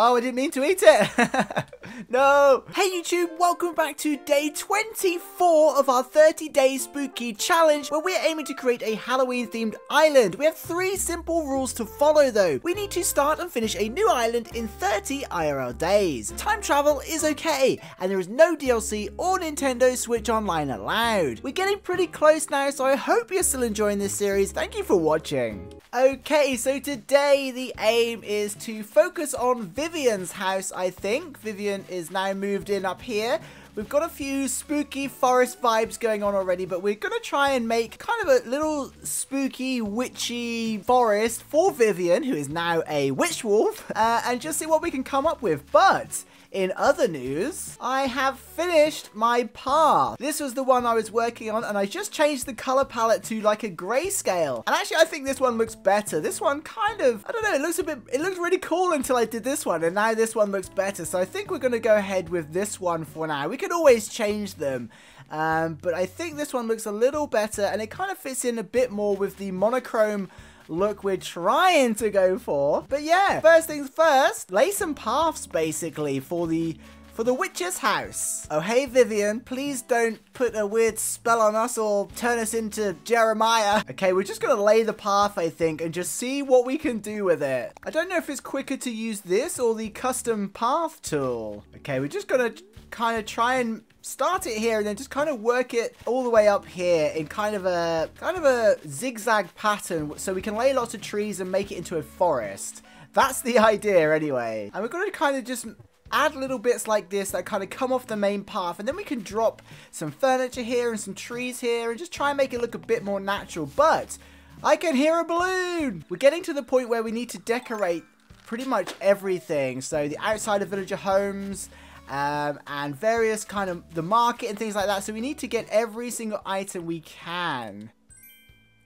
Oh, I didn't mean to eat it. No. Hey YouTube, welcome back to day 24 of our 30-day spooky challenge, where we're aiming to create a Halloween themed island. We have 3 simple rules to follow though. We need to start and finish a new island in 30 IRL days. Time travel is okay, and there is no DLC or Nintendo Switch Online allowed. We're getting pretty close now, so I hope you're still enjoying this series. Thank you for watching. Okay, so today the aim is to focus on Vivian's house, I think. Vivian is now moved in up here. We've got a few spooky forest vibes going on already, but we're going to try and make kind of a little spooky, witchy forest for Vivian, who is now a witch wolf, and just see what we can come up with. But in other news, I have finished my path. This was the one I was working on, and I just changed the color palette to like a grayscale. And actually, I think this one looks better. This one kind of, I don't know, it looks really cool until I did this one, and now this one looks better. So I think we're going to go ahead with this one for now. We could always change them. But I think this one looks a little better, and it kind of fits in a bit more with the monochrome look we're trying to go for. But yeah, first things first, lay some paths basically for the witch's house. Oh hey Vivian, please don't put a weird spell on us or turn us into Jeremiah. Okay, we're just gonna lay the path, I think, and just see what we can do with it. I don't know if it's quicker to use this or the custom path tool. Okay, we're just gonna kind of try and start it here and then just kind of work it all the way up here in kind of a zigzag pattern, so we can lay lots of trees and make it into a forest. That's the idea anyway. And we're going to kind of just add little bits like this that kind of come off the main path, and then we can drop some furniture here and some trees here and just try and make it look a bit more natural. But I can hear a balloon. We're getting to the point where we need to decorate pretty much everything. So the outside of villager homes, and various kind of the market and things like that. So we need to get every single item we can.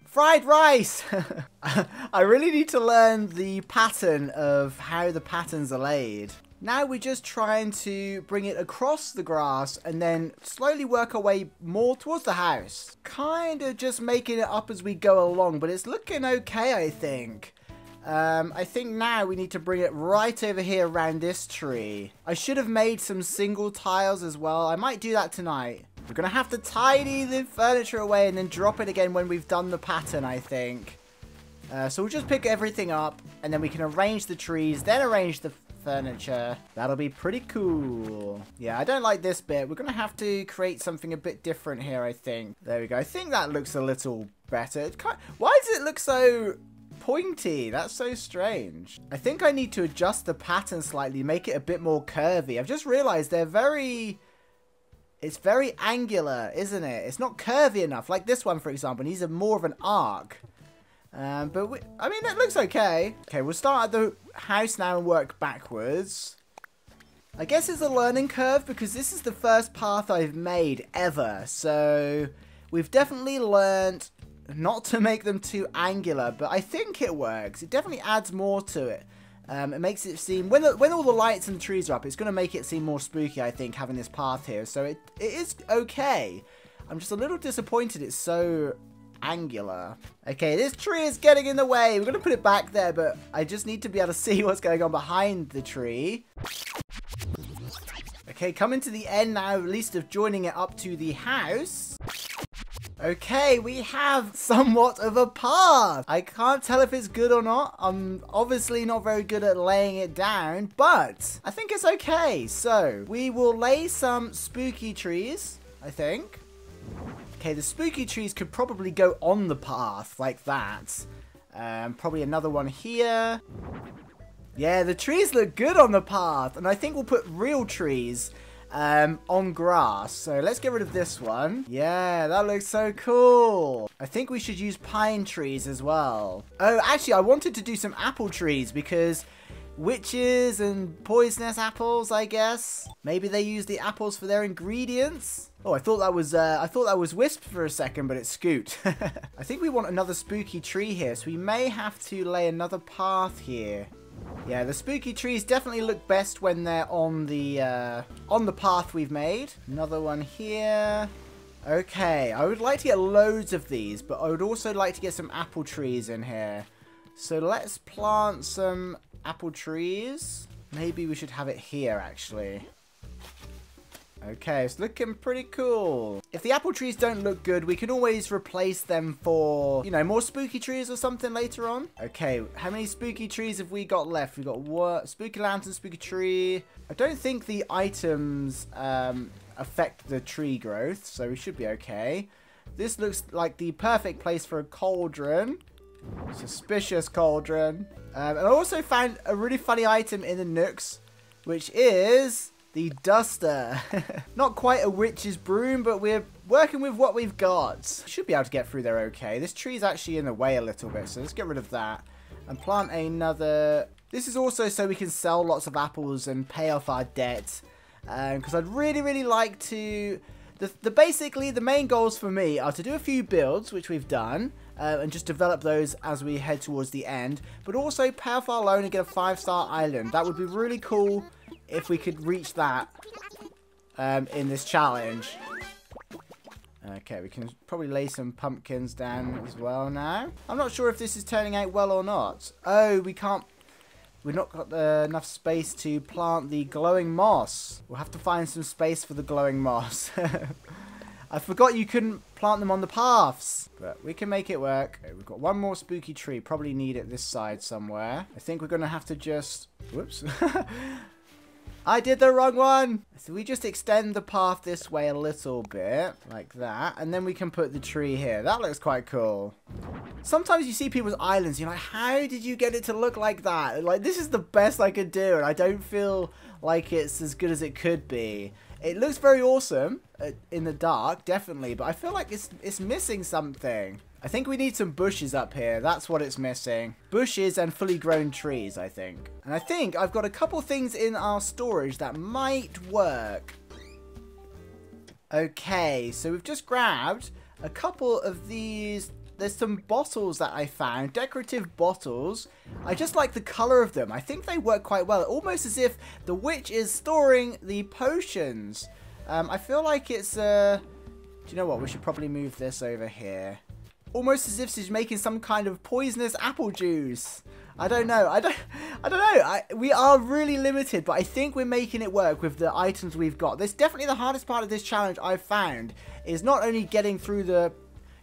Fried rice! I really need to learn the pattern of how the patterns are laid. Now we're just trying to bring it across the grass and then slowly work our way more towards the house. Kind of just making it up as we go along, but it's looking okay, I think. I think now we need to bring it right over here around this tree. I should have made some single tiles as well. I might do that tonight. We're going to have to tidy the furniture away and then drop it again when we've done the pattern, I think. So we'll just pick everything up and then we can arrange the trees, then arrange the furniture. That'll be pretty cool. Yeah, I don't like this bit. We're going to have to create something a bit different here, I think. There we go. I think that looks a little better. Why does it look so pointy? That's so strange. I think I need to adjust the pattern slightly, make it a bit more curvy. I've just realized it's very angular, isn't it? It's not curvy enough, like this one, for example. It needs more of an arc. I mean, it looks okay. Okay, we'll start at the house now and work backwards. I guess it's a learning curve because this is the first path I've made ever. So we've definitely learned not to make them too angular, but I think it works. It definitely adds more to it. It makes it seem, when all the lights and the trees are up, it's going to make it seem more spooky, I think, having this path here. So it is okay. I'm just a little disappointed it's so angular. Okay, this tree is getting in the way. We're going to put it back there, but I just need to be able to see what's going on behind the tree. Okay, coming to the end now, at least of joining it up to the house. Okay, we have somewhat of a path. I can't tell if it's good or not. I'm obviously not very good at laying it down, but I think it's okay. So we will lay some spooky trees, I think. Okay, the spooky trees could probably go on the path like that. Probably another one here. Yeah, the trees look good on the path, and I think we'll put real trees on grass. So let's get rid of this one. Yeah, that looks so cool. I think we should use pine trees as well. Oh, actually, I wanted to do some apple trees because witches and poisonous apples, I guess. Maybe they use the apples for their ingredients. Oh, I thought that was Wisp for a second, but it's Scoot. I think we want another spooky tree here, so we may have to lay another path here. Yeah, the spooky trees definitely look best when they're on the path we've made. Another one here. Okay, I would like to get loads of these, but I would also like to get some apple trees in here. So let's plant some apple trees. Maybe we should have it here, actually. Okay, it's looking pretty cool. If the apple trees don't look good, we can always replace them for, you know, more spooky trees or something later on. Okay, how many spooky trees have we got left? We've got what? Spooky lantern, spooky tree. I don't think the items affect the tree growth, so we should be okay. This looks like the perfect place for a cauldron. Suspicious cauldron. And I also found a really funny item in the nooks, which is the duster. Not quite a witch's broom, but we're working with what we've got. Should be able to get through there okay. This tree's actually in the way a little bit, so let's get rid of that. And plant another. This is also so we can sell lots of apples and pay off our debt. Because I'd really like to... Basically, the main goals for me are to do a few builds, which we've done. And just develop those as we head towards the end. But also pay off our loan and get a 5-star island. That would be really cool if we could reach that in this challenge. Okay, we can probably lay some pumpkins down as well now. I'm not sure if this is turning out well or not. Oh, we can't... We've not got enough space to plant the glowing moss. We'll have to find some space for the glowing moss. I forgot you couldn't plant them on the paths. But we can make it work. Okay, we've got one more spooky tree. Probably need it this side somewhere. I think we're going to have to just... Whoops. I did the wrong one. So we just extend the path this way a little bit. Like that. And then we can put the tree here. That looks quite cool. Sometimes you see people's islands. You're like, how did you get it to look like that? Like, this is the best I could do. And I don't feel like it's as good as it could be. It looks very awesome in the dark, definitely. But I feel like it's missing something. I think we need some bushes up here. That's what it's missing. Bushes and fully grown trees, I think. And I think I've got a couple things in our storage that might work. Okay, so we've just grabbed a couple of these. There's some bottles that I found. Decorative bottles. I just like the color of them. I think they work quite well. Almost as if the witch is storing the potions. I feel like it's... Do you know what? We should probably move this over here. Almost as if she's making some kind of poisonous apple juice. I don't know. I don't know. We are really limited, but I think we're making it work with the items we've got. That's definitely the hardest part of this challenge I've found. Is not only getting through the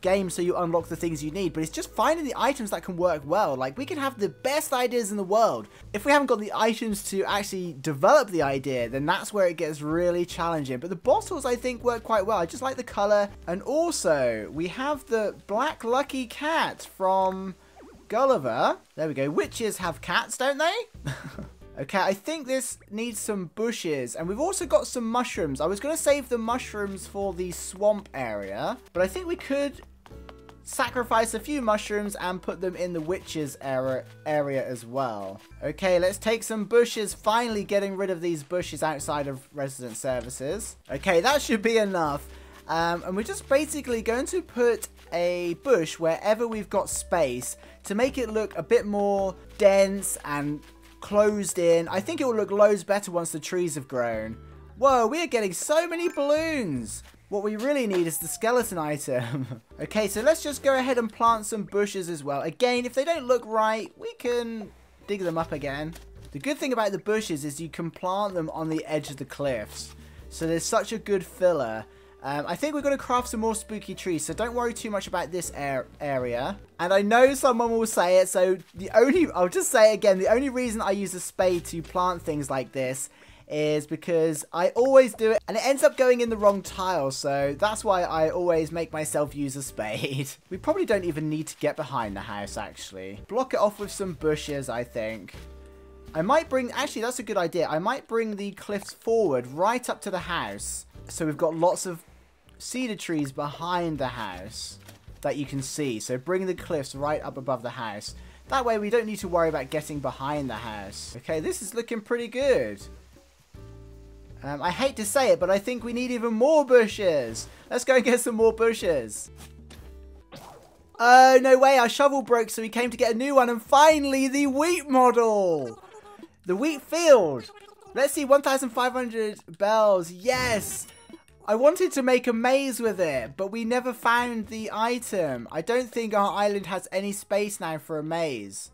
game so you unlock the things you need, but it's just finding the items that can work well. Like, we can have the best ideas in the world. If we haven't got the items to actually develop the idea, then that's where it gets really challenging. But the bottles, I think, work quite well. I just like the color. And also, we have the black lucky cat from Gulliver. There we go. Witches have cats, don't they? Okay, I think this needs some bushes, and we've also got some mushrooms. I was going to save the mushrooms for the swamp area, but I think we could sacrifice a few mushrooms and put them in the witches area as well. Okay, let's take some bushes, finally getting rid of these bushes outside of resident services. Okay, that should be enough. And we're just basically going to put a bush wherever we've got space to make it look a bit more dense and closed in. I think it will look loads better once the trees have grown. Whoa, we are getting so many balloons. What we really need is the skeleton item. Okay, so let's just go ahead and plant some bushes as well. Again, if they don't look right, we can dig them up again. The good thing about the bushes is you can plant them on the edge of the cliffs. So there's such a good filler. I think we're going to craft some more spooky trees, so don't worry too much about this area. And I know someone will say it, so I'll just say it again, the only reason I use a spade to plant things like this is because I always do it and it ends up going in the wrong tile, so that's why I always make myself use a spade. We probably don't even need to get behind the house, actually. Block it off with some bushes, I think. I might bring, actually that's a good idea, I might bring the cliffs forward right up to the house, so we've got lots of cedar trees behind the house that you can see. So bring the cliffs right up above the house. That way we don't need to worry about getting behind the house. Okay, this is looking pretty good. I hate to say it, but I think we need even more bushes. Let's go and get some more bushes. Oh, no way. Our shovel broke, so we came to get a new one. And finally, the wheat model. The wheat field. Let's see, 1,500 bells. Yes. I wanted to make a maze with it, but we never found the item. I don't think our island has any space now for a maze,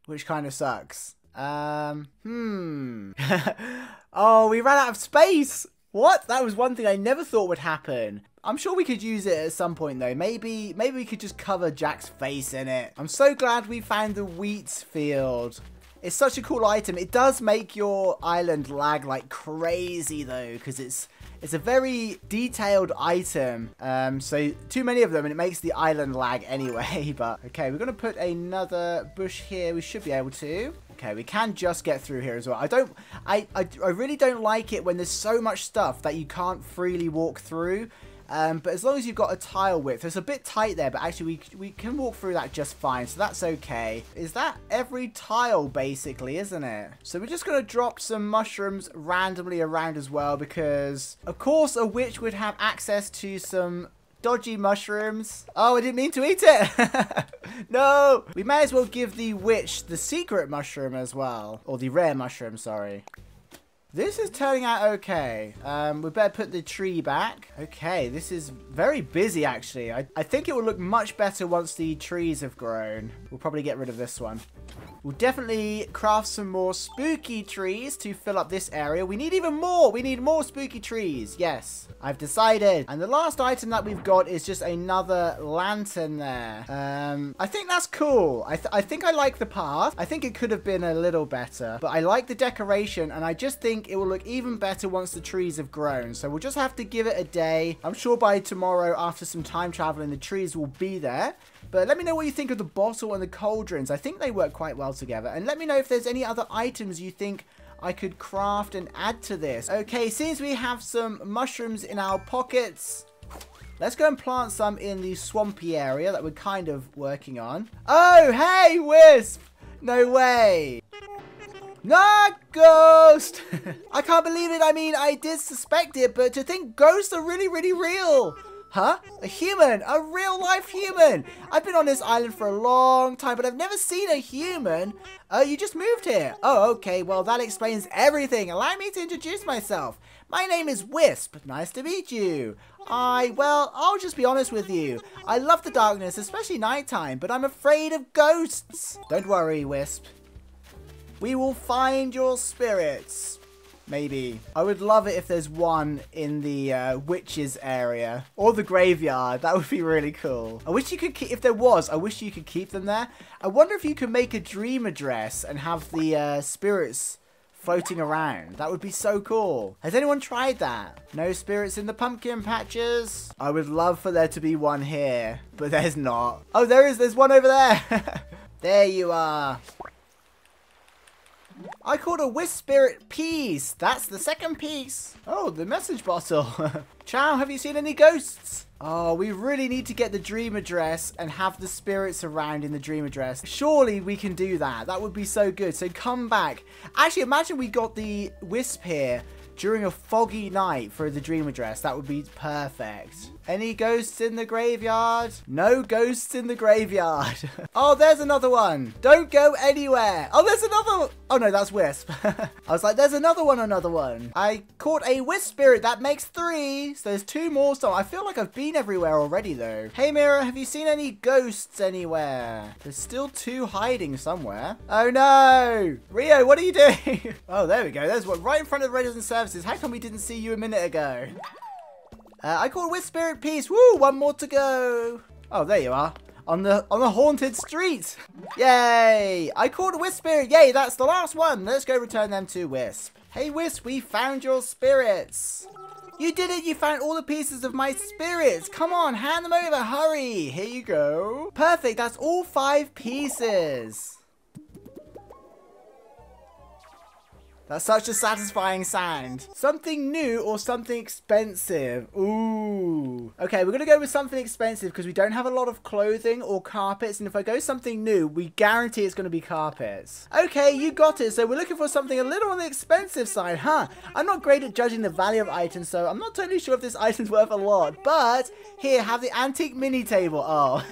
which kind of sucks. Oh, we ran out of space. What? That was one thing I never thought would happen. I'm sure we could use it at some point though. Maybe we could just cover Jack's face in it. I'm so glad we found the wheat field. It's such a cool item. It does make your island lag like crazy though, because it's a very detailed item. So too many of them and it makes the island lag anyway. But okay, we're gonna put another bush here. We should be able to. Okay, we can just get through here as well. I really don't like it when there's so much stuff that you can't freely walk through. But as long as you've got a tile width, it's a bit tight there, but actually we can walk through that just fine, so that's okay. Is that every tile basically, isn't it? So we're just going to drop some mushrooms randomly around as well, because of course a witch would have access to some dodgy mushrooms. Oh, I didn't mean to eat it. No, we may as well give the witch the secret mushroom as well, or the rare mushroom, sorry. This is turning out okay. We better put the tree back. Okay, this is very busy actually. I think it will look much better once the trees have grown. We'll probably get rid of this one. We'll definitely craft some more spooky trees to fill up this area. We need even more. We need more spooky trees. Yes, I've decided. And the last item that we've got is just another lantern there. I think that's cool. I think I like the path. I think it could have been a little better, but I like the decoration and I just think it will look even better once the trees have grown. So we'll just have to give it a day. I'm sure by tomorrow, after some time traveling, the trees will be there. But let me know what you think of the bottle and the cauldrons. I think they work quite well together. And let me know if there's any other items you think I could craft and add to this. Okay, since we have some mushrooms in our pockets, let's go and plant some in the swampy area that we're kind of working on. Oh, hey, Wisp! No way! No, ghost! I can't believe it. I mean, I did suspect it, but to think ghosts are really, really real. Huh? A human? A real life human? I've been on this island for a long time, but I've never seen a human. You just moved here. Oh, okay. Well, that explains everything. Allow me to introduce myself. My name is Wisp. Nice to meet you. Well, I'll just be honest with you. I love the darkness, especially nighttime, but I'm afraid of ghosts. Don't worry, Wisp. We will find your spirits. Maybe. I would love it if there's one in the witches area or the graveyard. That would be really cool. I wish you could keep, if there was, I wish you could keep them there. I wonder if you could make a dream address and have the spirits floating around. That would be so cool. Has anyone tried that? No spirits in the pumpkin patches? I would love for there to be one here, but there's not. Oh, there is. There's one over there. There you are. I called a Wisp spirit piece. That's the second piece. Oh, the message bottle. Ciao, have you seen any ghosts? Oh, we really need to get the dream address and have the spirits around in the dream address. Surely we can do that. That would be so good. So come back. Actually, imagine we got the Wisp here during a foggy night for the dream address. That would be perfect. Any ghosts in the graveyard? No ghosts in the graveyard. Oh, there's another one. Don't go anywhere. Oh, there's another. Oh, no, that's Wisp. I was like, there's another one. I caught a Wisp spirit. That makes 3. So there's 2 more. So I feel like I've been everywhere already, though. Hey, Mirror, have you seen any ghosts anywhere? There's still 2 hiding somewhere. Oh, no. Rio, what are you doing? Oh, there we go. There's one right in front of Residence Services. How come we didn't see you a minute ago? I called Wisp spirit piece. Woo, 1 more to go. Oh, there you are. On the haunted street. Yay. I called a Wisp spirit. Yay, that's the last one. Let's go return them to Wisp. Hey, Wisp, we found your spirits. You did it. You found all the pieces of my spirits. Come on, hand them over. Hurry. Here you go. Perfect. That's all 5 pieces. That's such a satisfying sound. Something new or something expensive? Ooh. Okay, we're going to go with something expensive because we don't have a lot of clothing or carpets. And if I go something new, we guarantee it's going to be carpets. Okay, you got it. So we're looking for something a little on the expensive side, huh? I'm not great at judging the value of items, so I'm not totally sure if this item's worth a lot. But here, have the antique mini table. Oh,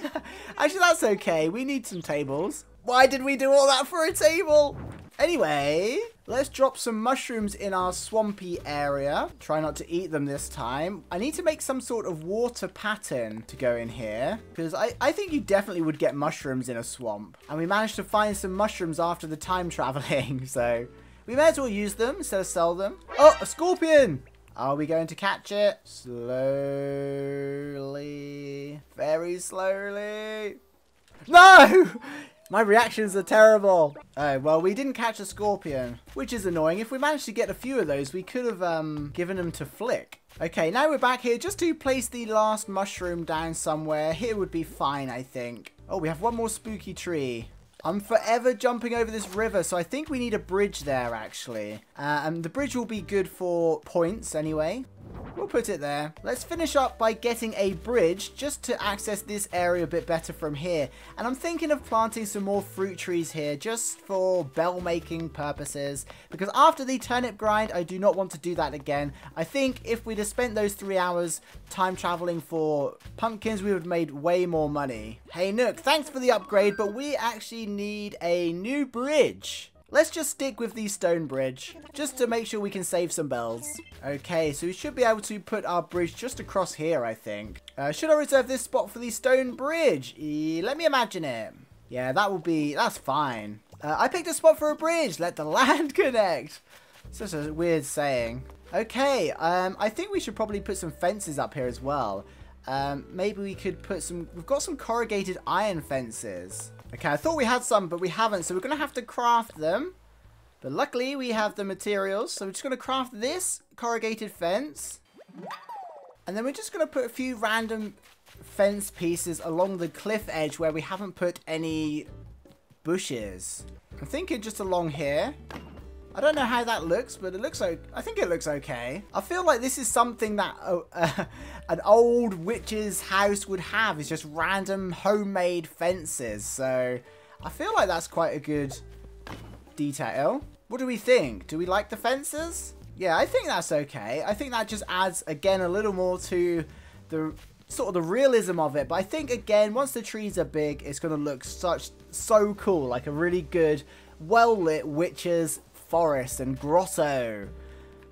actually, that's okay. We need some tables. Why did we do all that for a table? Anyway, let's drop some mushrooms in our swampy area. Try not to eat them this time. I need to make some sort of water pattern to go in here, because I think you definitely would get mushrooms in a swamp. And we managed to find some mushrooms after the time traveling, so we may as well use them instead of sell them. Oh, a scorpion! Are we going to catch it? Slowly. Very slowly. No! My reactions are terrible. Oh, well, we didn't catch a scorpion, which is annoying. If we managed to get a few of those, we could have given them to Flick. Okay, now we're back here just to place the last mushroom down somewhere. Here would be fine, I think. Oh, we have one more spooky tree. I'm forever jumping over this river, so I think we need a bridge there, actually. And the bridge will be good for points anyway. We'll put it there. Let's finish up by getting a bridge just to access this area a bit better from here. And I'm thinking of planting some more fruit trees here just for bell making purposes. Because after the turnip grind, I do not want to do that again. I think if we'd have spent those 3 hours time traveling for pumpkins, we would have made way more money. Hey Nook, thanks for the upgrade, but we actually need a new bridge. Let's just stick with the stone bridge, just to make sure we can save some bells. Okay, so we should be able to put our bridge just across here, I think. Should I reserve this spot for the stone bridge? Let me imagine it. Yeah, that's fine. I picked a spot for a bridge. Let the land connect. Such a weird saying. Okay, I think we should probably put some fences up here as well. Maybe we could put some, we've got some corrugated iron fences. Okay, I thought we had some, but we haven't, so we're going to have to craft them. But luckily, we have the materials, so we're just going to craft this corrugated fence. And then we're just going to put a few random fence pieces along the cliff edge where we haven't put any bushes. I'm thinking just along here. I don't know how that looks, but it looks like, I think it looks okay. I feel like this is something that an old witch's house would have, is just random homemade fences. So I feel like that's quite a good detail. What do we think? Do we like the fences? Yeah, I think that's okay. I think that just adds, again, a little more to the sort of the realism of it. But I think, again, once the trees are big, it's going to look so cool. Like a really good, well-lit witch's forest and grotto.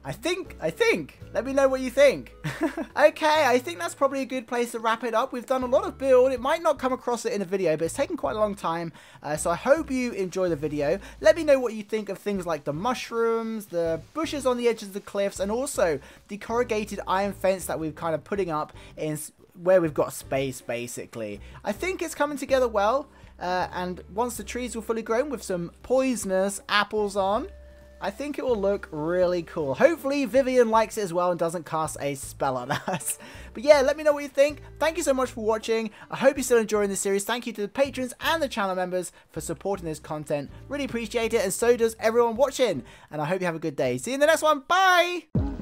I think. Let me know what you think. Okay, I think that's probably a good place to wrap it up. We've done a lot of build. It might not come across it in a video, but it's taken quite a long time. So I hope you enjoy the video. Let me know what you think of things like the mushrooms, the bushes on the edges of the cliffs, and also the corrugated iron fence that we're kind of putting up in where we've got space, basically. I think it's coming together well. And once the trees were fully grown with some poisonous apples on, I think it will look really cool. Hopefully Vivian likes it as well and doesn't cast a spell on us. But yeah, let me know what you think. Thank you so much for watching. I hope you're still enjoying this series. Thank you to the patrons and the channel members for supporting this content. Really appreciate it, and so does everyone watching. And I hope you have a good day. See you in the next one. Bye!